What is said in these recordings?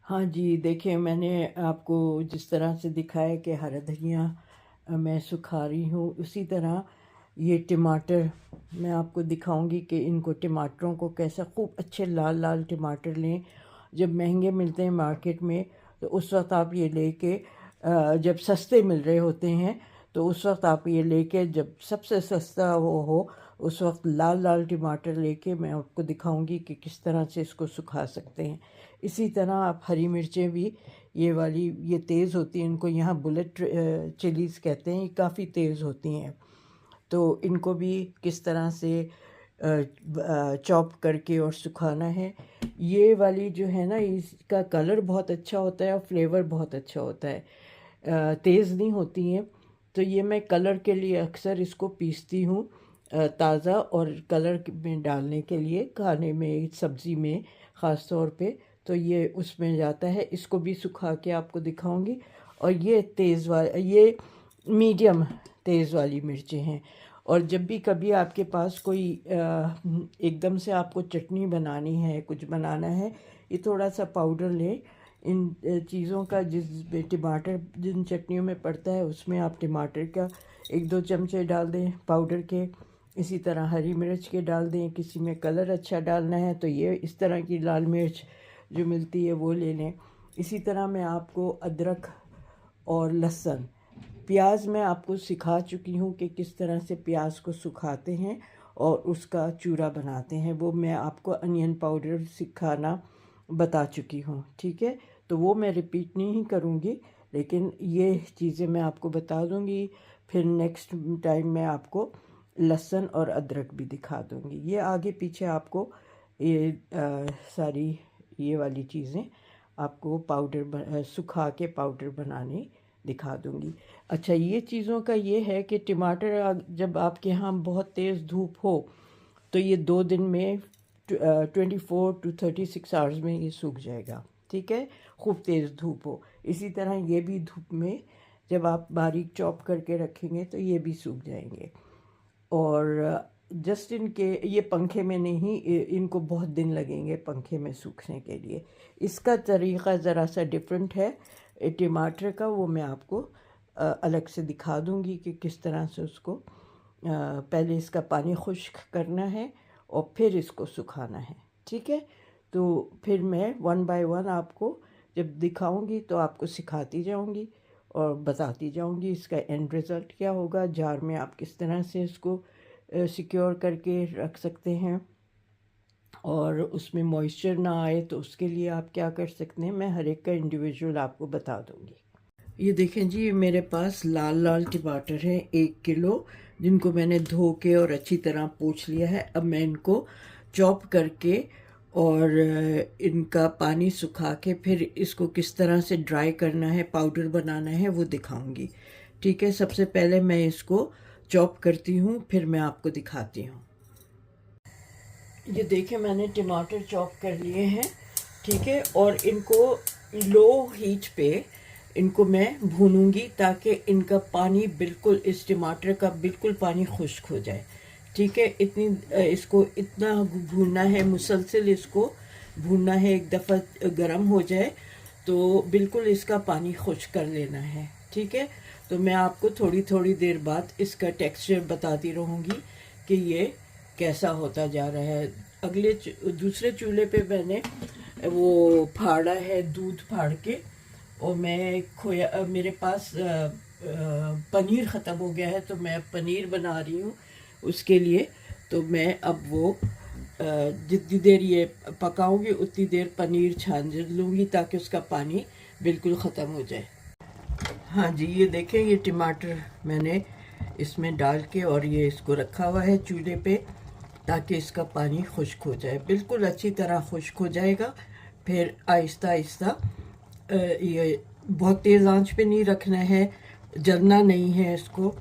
हाँ जी, देखिए मैंने आपको जिस तरह से दिखाया कि हरा धनिया मैं सुखा रही हूँ, उसी तरह ये टमाटर मैं आपको दिखाऊंगी कि इनको टमाटरों को कैसा खूब अच्छे लाल लाल टमाटर लें। जब महंगे मिलते हैं मार्केट में तो उस वक्त आप ये लेके जब सस्ते मिल रहे होते हैं तो उस वक्त आप ये लेके, जब सबसे सस्ता वो हो उस वक्त लाल लाल टमाटर लेके मैं आपको दिखाऊंगी कि किस तरह से इसको सुखा सकते हैं। इसी तरह आप हरी मिर्चें भी, ये वाली ये तेज़ होती हैं, इनको यहाँ बुलेट चिलीज़ कहते हैं, ये काफ़ी तेज़ होती हैं। तो इनको भी किस तरह से चॉप करके और सुखाना है। ये वाली जो है ना, इसका कलर बहुत अच्छा होता है और फ्लेवर बहुत अच्छा होता है, तेज़ नहीं होती हैं। तो ये मैं कलर के लिए अक्सर इसको पीसती हूँ ताज़ा, और कलर में डालने के लिए खाने में, सब्ज़ी में ख़ास तौर पे, तो ये उसमें जाता है। इसको भी सुखा के आपको दिखाऊंगी। और ये ये मीडियम तेज़ वाली मिर्चें हैं। और जब भी कभी आपके पास कोई एकदम से आपको चटनी बनानी है, कुछ बनाना है, ये थोड़ा सा पाउडर लें इन चीज़ों का, जिस टमाटर जिन चटनियों में पड़ता है उसमें आप टमाटर का 1-2 चमचे डाल दें पाउडर के। इसी तरह हरी मिर्च के डाल दें। किसी में कलर अच्छा डालना है तो ये इस तरह की लाल मिर्च जो मिलती है वो ले लें। इसी तरह मैं आपको अदरक और लहसुन, प्याज मैं आपको सिखा चुकी हूँ कि किस तरह से प्याज को सुखाते हैं और उसका चूरा बनाते हैं। वो मैं आपको अनियन पाउडर सिखाना बता चुकी हूँ, ठीक है। तो वो मैं रिपीट नहीं करूँगी, लेकिन ये चीज़ें मैं आपको बता दूँगी। फिर नेक्स्ट टाइम मैं आपको लहसुन और अदरक भी दिखा दूँगी। ये आगे पीछे आपको ये सारी ये वाली चीज़ें आपको सुखा के पाउडर बनाने दिखा दूँगी। अच्छा, ये चीज़ों का ये है कि टमाटर जब आपके यहाँ बहुत तेज़ धूप हो तो ये 2 दिन में 24 to 36 आवर्स में ये सूख जाएगा, ठीक है, खूब तेज़ धूप हो। इसी तरह ये भी धूप में जब आप बारीक चॉप करके रखेंगे तो ये भी सूख जाएंगे। और जस्ट इनके ये पंखे में नहीं, इनको बहुत दिन लगेंगे पंखे में सूखने के लिए। इसका तरीक़ा ज़रा सा डिफरेंट है टमाटर का, वो मैं आपको अलग से दिखा दूँगी कि किस तरह से उसको पहले इसका पानी खुश्क करना है और फिर इसको सुखाना है, ठीक है। तो फिर मैं 1 बाय 1 आपको जब दिखाऊंगी तो आपको सिखाती जाऊंगी और बताती जाऊंगी इसका एंड रिज़ल्ट क्या होगा। जार में आप किस तरह से इसको सिक्योर करके रख सकते हैं और उसमें मॉइस्चर ना आए, तो उसके लिए आप क्या कर सकते हैं, मैं हर एक का इंडिविजुअल आपको बता दूंगी। ये देखें जी, मेरे पास लाल लाल टमाटर हैं 1 किलो, जिनको मैंने धो के और अच्छी तरह पोंछ लिया है। अब मैं इनको चॉप करके और इनका पानी सुखा के फिर इसको किस तरह से ड्राई करना है, पाउडर बनाना है, वो दिखाऊंगी, ठीक है। सबसे पहले मैं इसको चॉप करती हूँ, फिर मैं आपको दिखाती हूँ। ये देखें, मैंने टमाटर चॉप कर लिए हैं, ठीक है। और इनको लो हीट पे इनको मैं भूनूंगी ताकि इनका पानी बिल्कुल, इस टमाटर का बिल्कुल पानी खुश्क हो जाए, ठीक है। इसको इतना भूनना है, मुसलसल इसको भूनना है, एक दफ़ा गर्म हो जाए तो बिल्कुल इसका पानी खुश्क कर लेना है, ठीक है। तो मैं आपको थोड़ी थोड़ी देर बाद इसका टेक्सचर बताती रहूँगी कि ये कैसा होता जा रहा है। दूसरे चूल्हे पे मैंने वो फाड़ा है, दूध फाड़ के, और मैं मेरे पास पनीर ख़त्म हो गया है तो मैं पनीर बना रही हूँ उसके लिए। तो मैं अब वो जितनी देर ये पकाऊंगी उतनी देर पनीर छान लूँगी ताकि उसका पानी बिल्कुल ख़त्म हो जाए। हाँ जी, ये देखें, ये टमाटर मैंने इसमें डाल के और ये इसको रखा हुआ है चूल्हे पे ताकि इसका पानी खुश्क हो जाए, बिल्कुल अच्छी तरह खुश्क हो जाएगा। फिर आहिस्ता आहिस्ता ये बहुत तेज़ आंच पे नहीं रखना है, जलना नहीं है इसको।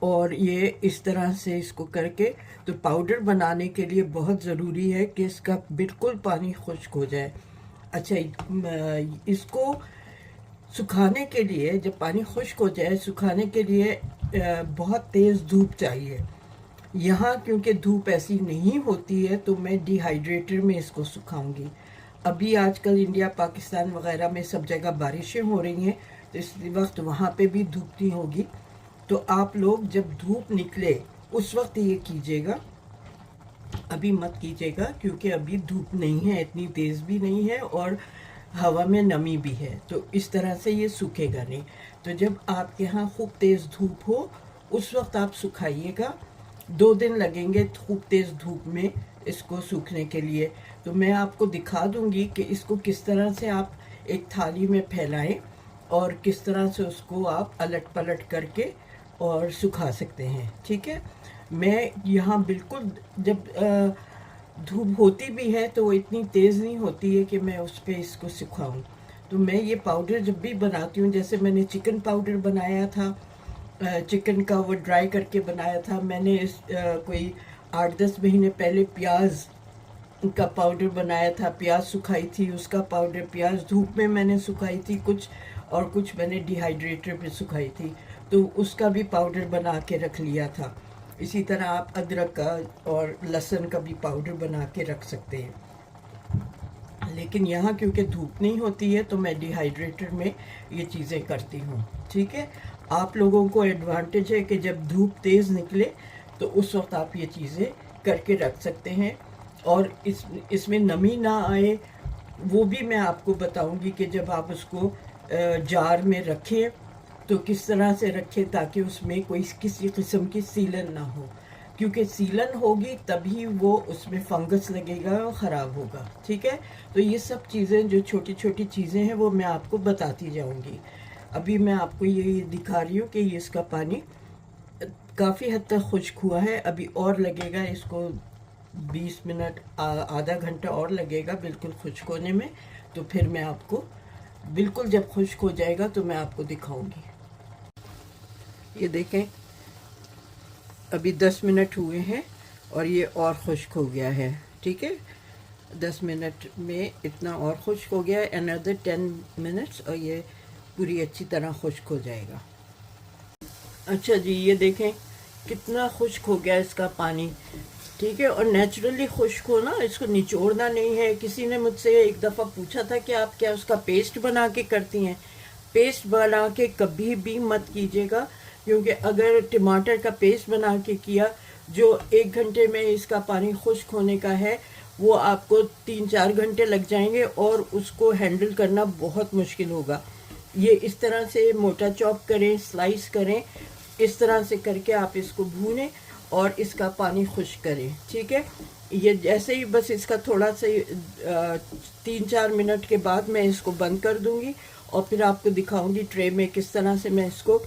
और ये इस तरह से इसको करके, तो पाउडर बनाने के लिए बहुत ज़रूरी है कि इसका बिल्कुल पानी खुश्क हो जाए। अच्छा, इसको सुखाने के लिए, जब पानी खुश्क हो जाए, सुखाने के लिए बहुत तेज़ धूप चाहिए। यहाँ क्योंकि धूप ऐसी नहीं होती है तो मैं डिहाइड्रेटर में इसको सुखाऊंगी। अभी आजकल इंडिया पाकिस्तान वगैरह में सब जगह बारिशें हो रही हैं, तो इस वक्त वहाँ पे भी धूप नहीं होगी। तो आप लोग जब धूप निकले उस वक्त ये कीजिएगा, अभी मत कीजिएगा, क्योंकि अभी धूप नहीं है, इतनी तेज़ भी नहीं है और हवा में नमी भी है, तो इस तरह से ये सूखेगा नहीं। तो जब आपके यहाँ खूब तेज़ धूप हो उस वक्त आप सुखाइएगा। 2 दिन लगेंगे खूब तेज़ धूप में इसको सूखने के लिए। तो मैं आपको दिखा दूंगी कि इसको किस तरह से आप एक थाली में फैलाएं और किस तरह से उसको आप अलट पलट करके और सुखा सकते हैं। ठीक है, मैं यहाँ बिल्कुल जब धूप होती भी है तो वो इतनी तेज़ नहीं होती है कि मैं उस पर इसको सुखाऊं। तो मैं ये पाउडर जब भी बनाती हूँ, जैसे मैंने चिकन पाउडर बनाया था, चिकन का वो ड्राई करके बनाया था मैंने, कोई 8-10 महीने पहले प्याज का पाउडर बनाया था, प्याज सुखाई थी उसका पाउडर, प्याज धूप में मैंने सुखाई थी कुछ, और कुछ मैंने डिहाइड्रेटर पे सुखाई थी, तो उसका भी पाउडर बना के रख लिया था। इसी तरह आप अदरक का और लहसुन का भी पाउडर बना के रख सकते हैं। लेकिन यहाँ क्योंकि धूप नहीं होती है तो मैं डिहाइड्रेटर में ये चीज़ें करती हूँ। ठीक है, आप लोगों को एडवांटेज है कि जब धूप तेज़ निकले तो उस वक्त आप ये चीज़ें करके रख सकते हैं, और इसमें नमी ना आए वो भी मैं आपको बताऊंगी कि जब आप उसको जार में रखें तो किस तरह से रखें ताकि उसमें कोई किसी किस्म की सीलन ना हो, क्योंकि सीलन होगी तभी वो उसमें फंगस लगेगा और ख़राब होगा। ठीक है, तो ये सब चीज़ें जो छोटी छोटी चीज़ें हैं वो मैं आपको बताती जाऊंगी। अभी मैं आपको ये दिखा रही हूँ कि ये इसका पानी काफ़ी हद तक खुश्क हुआ है, अभी और लगेगा इसको 20 मिनट आधा घंटा और लगेगा बिल्कुल खुश्क होने में। तो फिर मैं आपको बिल्कुल जब खुश्क हो जाएगा तो मैं आपको दिखाऊंगी। ये देखें, अभी 10 मिनट हुए हैं और ये और खुश्क हो गया है। ठीक है, 10 मिनट में इतना और खुश्क हो गया है, अनदर 10 मिनट्स और ये पूरी अच्छी तरह खुश्क हो जाएगा। अच्छा जी, ये देखें कितना खुश्क हो गया इसका पानी। ठीक है, और नेचुरली खुश्क हो ना, इसको निचोड़ना नहीं है। किसी ने मुझसे एक दफ़ा पूछा था कि आप क्या उसका पेस्ट बना के करती हैं। पेस्ट बना के कभी भी मत कीजिएगा, क्योंकि अगर टमाटर का पेस्ट बना के किया, जो 1 घंटे में इसका पानी खुश्क होने का है, वो आपको 3-4 घंटे लग जाएंगे और उसको हैंडल करना बहुत मुश्किल होगा। ये इस तरह से मोटा चॉप करें, स्लाइस करें, इस तरह से करके आप इसको भूनें और इसका पानी खुश्क करें। ठीक है, ये जैसे ही बस इसका थोड़ा सा 3-4 मिनट के बाद मैं इसको बंद कर दूंगी और फिर आपको दिखाऊंगी ट्रे में किस तरह से मैं इसको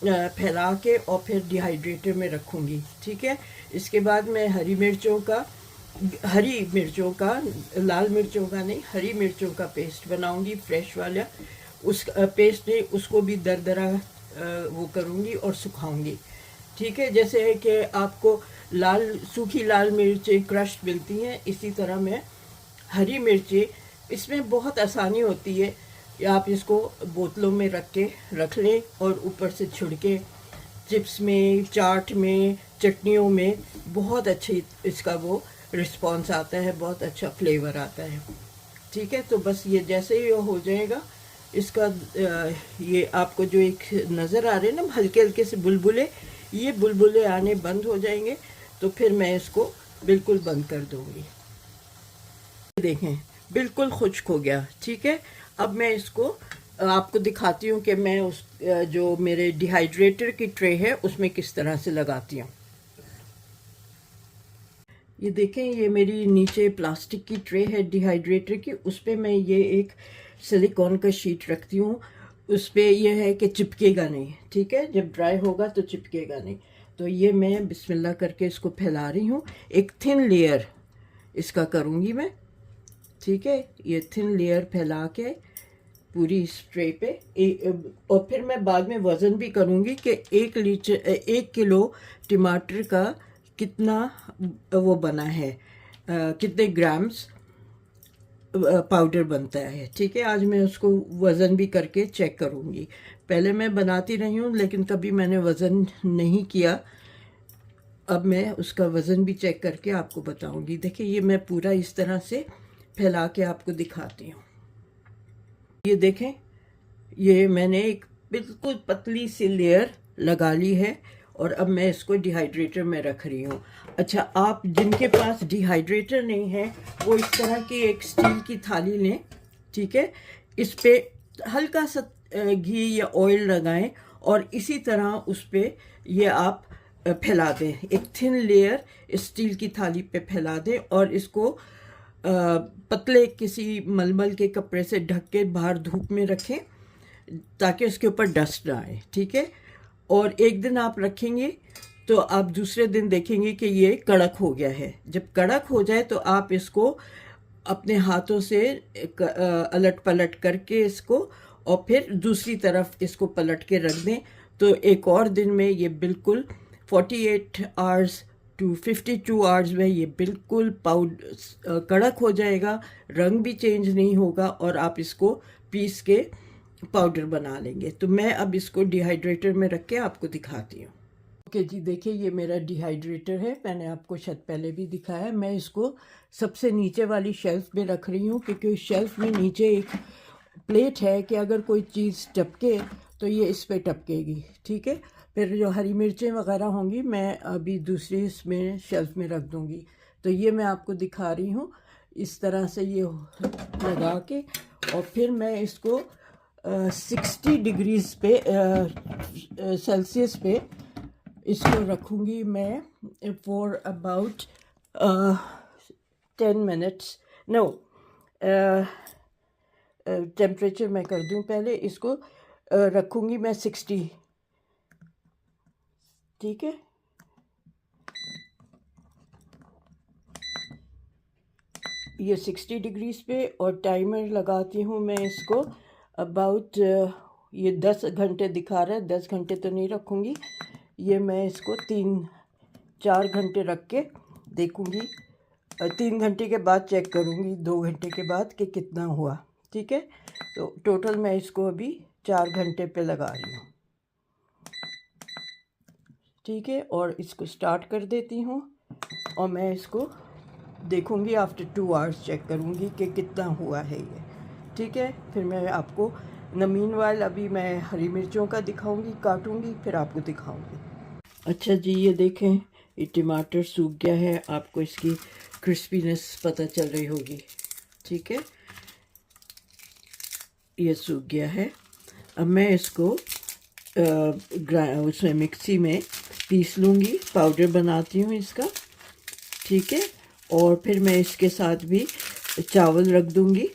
फैला के और फिर डिहाइड्रेटर में रखूंगी। ठीक है, इसके बाद मैं हरी मिर्चों का, लाल मिर्चों का नहीं, हरी मिर्चों का पेस्ट बनाऊंगी, फ्रेश वाला। उस पेस्ट में उसको भी दरदरा वो करूंगी और सुखाऊंगी। ठीक है, जैसे है कि आपको सूखी लाल मिर्चें क्रश मिलती हैं, इसी तरह मैं हरी मिर्चें, इसमें बहुत आसानी होती है। आप इसको बोतलों में रख लें और ऊपर से छिड़के चिप्स में, चाट में, चटनियों में बहुत अच्छी इसका वो रिस्पॉन्स आता है, बहुत अच्छा फ्लेवर आता है। ठीक है, तो बस ये जैसे ही हो जाएगा इसका ये आपको जो एक नज़र आ रहे हैं ना हल्के हल्के से बुलबुले, ये बुलबुले आने बंद हो जाएंगे तो फिर मैं इसको बिल्कुल बंद कर दूंगी। देखें बिल्कुल खुश्क हो गया। ठीक है, अब मैं इसको आपको दिखाती हूँ कि मैं उस जो मेरे डिहाइड्रेटर की ट्रे है उसमें किस तरह से लगाती हूँ। ये देखें, ये मेरी नीचे प्लास्टिक की ट्रे है डिहाइड्रेटर की, उस पर मैं ये एक सिलिकॉन का शीट रखती हूँ। उस पर यह है कि चिपकेगा नहीं। ठीक है, जब ड्राई होगा तो चिपकेगा नहीं। तो ये मैं बिस्मिल्लाह करके इसको फैला रही हूँ, एक थिन लेयर इसका करूँगी मैं। ठीक है, ये थिन लेयर फैला के पूरी इस ट्रे पे और फिर मैं बाद में वज़न भी करूँगी कि 1 किलो टमाटर का कितना वो बना है, कितने ग्राम्स पाउडर बनता है। ठीक है, आज मैं उसको वज़न भी करके चेक करूँगी। पहले मैं बनाती रही हूँ लेकिन कभी मैंने वज़न नहीं किया, अब मैं उसका वज़न भी चेक करके आपको बताऊँगी। देखिए, ये मैं पूरा इस तरह से फैला के आपको दिखाती हूँ। ये देखें, ये मैंने एक बिल्कुल पतली सी लेयर लगा ली है और अब मैं इसको डिहाइड्रेटर में रख रही हूँ। अच्छा, आप जिनके पास डिहाइड्रेटर नहीं है वो इस तरह की एक स्टील की थाली लें, ठीक है। इस पे हल्का सा घी या ऑयल लगाएं और इसी तरह उस पे ये आप फैला दें। एक थिन लेयर स्टील की थाली पे फैला दें और इसको पतले किसी मलमल के कपड़े से ढक के बाहर धूप में रखें ताकि उसके ऊपर डस्ट ना आए, ठीक है। और एक दिन आप रखेंगे तो आप दूसरे दिन देखेंगे कि ये कड़क हो गया है। जब कड़क हो जाए तो आप इसको अपने हाथों से अलट पलट करके इसको और फिर दूसरी तरफ इसको पलट के रख दें। तो एक और दिन में ये बिल्कुल 48 आवर्स टू 52 आवर्स में ये बिल्कुल पाउडर कड़क हो जाएगा, रंग भी चेंज नहीं होगा और आप इसको पीस के पाउडर बना लेंगे। तो मैं अब इसको डिहाइड्रेटर में रख के आपको दिखाती हूँ। ओके जी, देखिए ये मेरा डिहाइड्रेटर है। मैंने आपको शायद पहले भी दिखाया है। मैं इसको सबसे नीचे वाली शेल्फ में रख रही हूँ क्योंकि शेल्फ में नीचे एक प्लेट है कि अगर कोई चीज़ टपके तो ये इस पे टपकेगी, ठीक है। फिर जो हरी मिर्चें वगैरह होंगी मैं अभी दूसरी इसमें शेल्फ में रख दूँगी। तो ये मैं आपको दिखा रही हूँ इस तरह से ये लगा के, और फिर मैं इसको 60 डिग्रीज पे सेल्सियस पे इसको रखूँगी मैं for about 10 minutes. No, temperature मैं कर दूँ पहले। इसको रखूँगी मैं 60, ठीक है। ये 60 डिग्रीज पे और टाइमर लगाती हूँ मैं इसको अबाउट ये 10 घंटे दिखा रहा है। 10 घंटे तो नहीं रखूँगी, ये मैं इसको 3-4 घंटे रख के देखूँगी। 3 घंटे के बाद चेक करूँगी, 2 घंटे के बाद कि कितना हुआ, ठीक है। तो टोटल मैं इसको अभी 4 घंटे पे लगा रही हूँ, ठीक है। और इसको स्टार्ट कर देती हूँ और मैं इसको देखूँगी आफ्टर 2 आवर्स, चेक करूँगी कि कितना हुआ है ये, ठीक है। फिर मैं आपको मीनवाइल अभी मैं हरी मिर्चों का दिखाऊँगी, काटूँगी, फिर आपको दिखाऊँगी। अच्छा जी, ये देखें ये टमाटर सूख गया है, आपको इसकी क्रिस्पीनेस पता चल रही होगी, ठीक है। ये सूख गया है। अब मैं इसको उसमें मिक्सी में पीस लूँगी, पाउडर बनाती हूँ इसका, ठीक है। और फिर मैं इसके साथ भी चावल रख दूँगी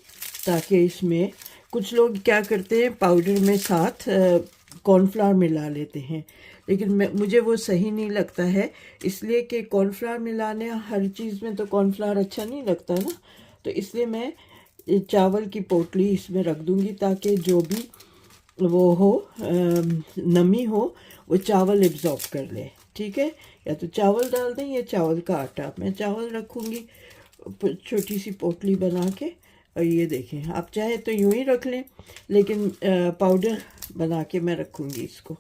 ताकि इसमें कुछ लोग क्या करते हैं पाउडर में साथ कॉर्नफ्लावर मिला लेते हैं, लेकिन मुझे वो सही नहीं लगता है, इसलिए कि कॉर्नफ्लावर मिलाने हर चीज़ में तो कॉर्नफ्लावर अच्छा नहीं लगता ना। तो इसलिए मैं चावल की पोटली इसमें रख दूँगी ताकि जो भी वो हो नमी हो वो चावल एब्जॉर्ब कर ले, ठीक है। या तो चावल डाल दें या चावल का आटा। मैं चावल रखूँगी छोटी सी पोटली बना के। और ये देखें, आप चाहे तो यूँ ही रख लें, लेकिन पाउडर बना के मैं रखूँगी इसको,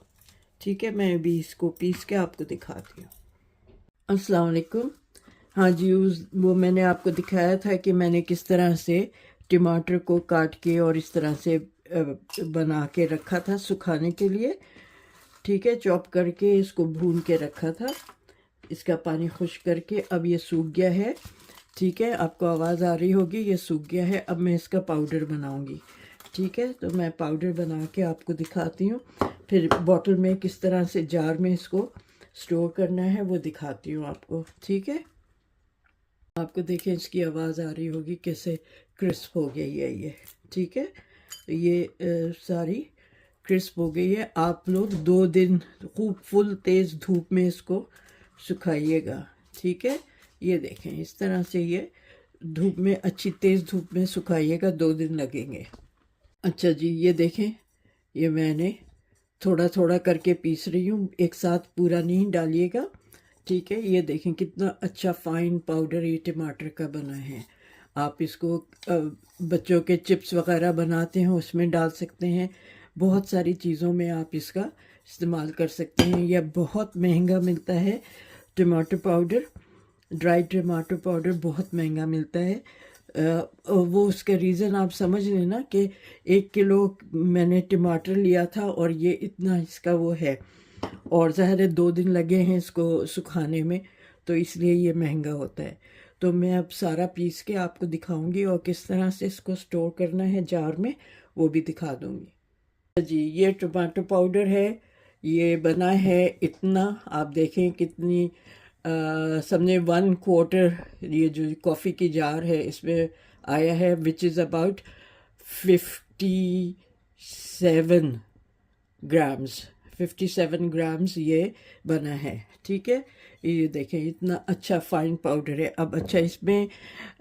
ठीक है। मैं अभी इसको पीस के आपको दिखाती हूँ। अस्सलाम वालेकुम। हाँ जी, वो मैंने आपको दिखाया था कि मैंने किस तरह से टमाटर को काट के और इस तरह से बना के रखा था सुखाने के लिए, ठीक है। चॉप करके इसको भून के रखा था, इसका पानी खुश्क करके। अब ये सूख गया है, ठीक है। आपको आवाज़ आ रही होगी, ये सूख गया है। अब मैं इसका पाउडर बनाऊंगी, ठीक है। तो मैं पाउडर बना के आपको दिखाती हूँ, फिर बॉटल में किस तरह से जार में इसको स्टोर करना है वो दिखाती हूँ आपको, ठीक है। आपको देखें इसकी आवाज़ आ रही होगी कैसे क्रिस्प हो गई है ये, ठीक है। तो ये सारी क्रिस्प हो गई है। आप लोग 2 दिन खूब फुल तेज़ धूप में इसको सुखाइएगा, ठीक है। ये देखें इस तरह से ये धूप में, अच्छी तेज़ धूप में सुखाइएगा, 2 दिन लगेंगे। अच्छा जी, ये देखें ये मैंने थोड़ा थोड़ा करके पीस रही हूँ, एक साथ पूरा नहीं डालिएगा, ठीक है। ये देखें कितना अच्छा फाइन पाउडर ये टमाटर का बना है। आप इसको बच्चों के चिप्स वगैरह बनाते हैं उसमें डाल सकते हैं, बहुत सारी चीज़ों में आप इसका इस्तेमाल कर सकते हैं। यह बहुत महंगा मिलता है टमाटर पाउडर, ड्राई टमाटर पाउडर बहुत महंगा मिलता है। वो उसका रीज़न आप समझ लेना कि 1 किलो मैंने टमाटर लिया था और ये इतना इसका वो है, और ज़ाहिर है 2 दिन लगे हैं इसको सुखाने में, तो इसलिए ये महंगा होता है। तो मैं अब सारा पीस के आपको दिखाऊंगी और किस तरह से इसको स्टोर करना है जार में, वो भी दिखा दूंगी। जी, ये टमाटो पाउडर है, ये बना है इतना, आप देखें कितनी समझे 1/4 ये जो कॉफ़ी की जार है इसमें आया है, विच इज़ अबाउट 57 ग्राम्स ये बना है। ठीक है, ये देखें इतना अच्छा फाइन पाउडर है। अब अच्छा, इसमें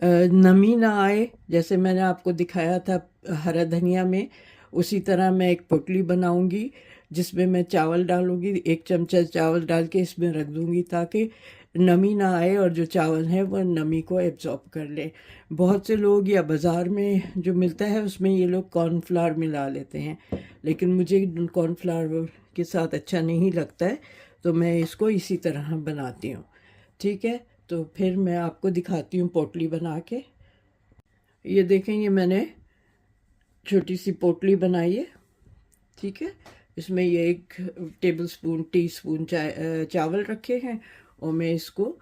नमी ना आए, जैसे मैंने आपको दिखाया था हरा धनिया में, उसी तरह मैं एक पोटली बनाऊंगी जिसमें मैं चावल डालूंगी, 1 चमचा चावल डाल के इसमें रख दूंगी ताकि नमी ना आए और जो चावल है वो नमी को एब्जॉर्ब कर ले। बहुत से लोग या बाज़ार में जो मिलता है उसमें ये लोग कॉर्नफ्लावर मिला लेते हैं, लेकिन मुझे कॉर्नफ्लावर के साथ अच्छा नहीं लगता है, तो मैं इसको इसी तरह बनाती हूँ। ठीक है, तो फिर मैं आपको दिखाती हूँ पोटली बना के। ये देखें, ये मैंने छोटी सी पोटली बनाई है। ठीक है, इसमें ये 1 टीस्पून चावल रखे हैं, और मैं इसको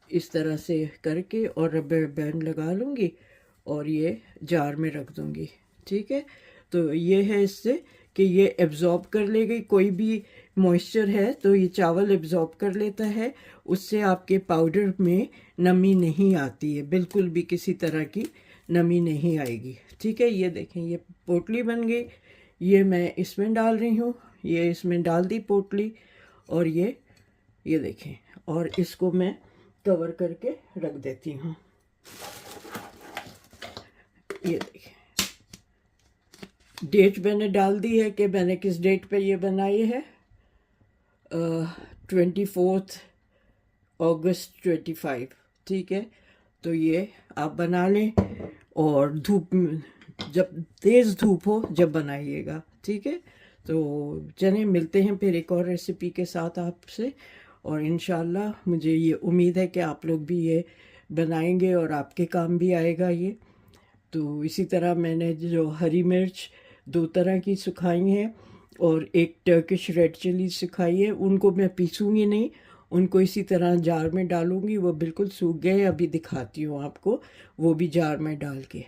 इस तरह से करके और रबर बैंड लगा लूँगी और ये जार में रख दूँगी। ठीक है, तो ये है इससे कि ये एब्ज़ॉर्ब कर लेगी, कोई भी मॉइस्चर है तो ये चावल एब्ज़ॉर्ब कर लेता है, उससे आपके पाउडर में नमी नहीं आती है, बिल्कुल भी किसी तरह की नमी नहीं आएगी। ठीक है, ये देखें ये पोटली बन गई, ये मैं इसमें डाल रही हूँ, ये इसमें डाल दी पोटली, और ये देखें, और इसको मैं कवर करके रख देती हूँ। ये देखें, डेट मैंने डाल दी है कि मैंने किस डेट पे ये बनाई है, 24 अगस्त 25। ठीक है, तो ये आप बना लें, और धूप में, जब तेज़ धूप हो जब बनाइएगा। ठीक है, तो चलिए मिलते हैं फिर एक और रेसिपी के साथ आपसे, और इंशाल्लाह मुझे ये उम्मीद है कि आप लोग भी ये बनाएंगे और आपके काम भी आएगा ये। तो इसी तरह मैंने जो हरी मिर्च 2 तरह की सुखाई हैं और एक टर्किश रेड चिली सुखाई है, उनको मैं पीसूँगी नहीं, उनको इसी तरह जार में डालूँगी, वो बिल्कुल सूख गए, अभी दिखाती हूँ आपको वो भी जार में डाल के।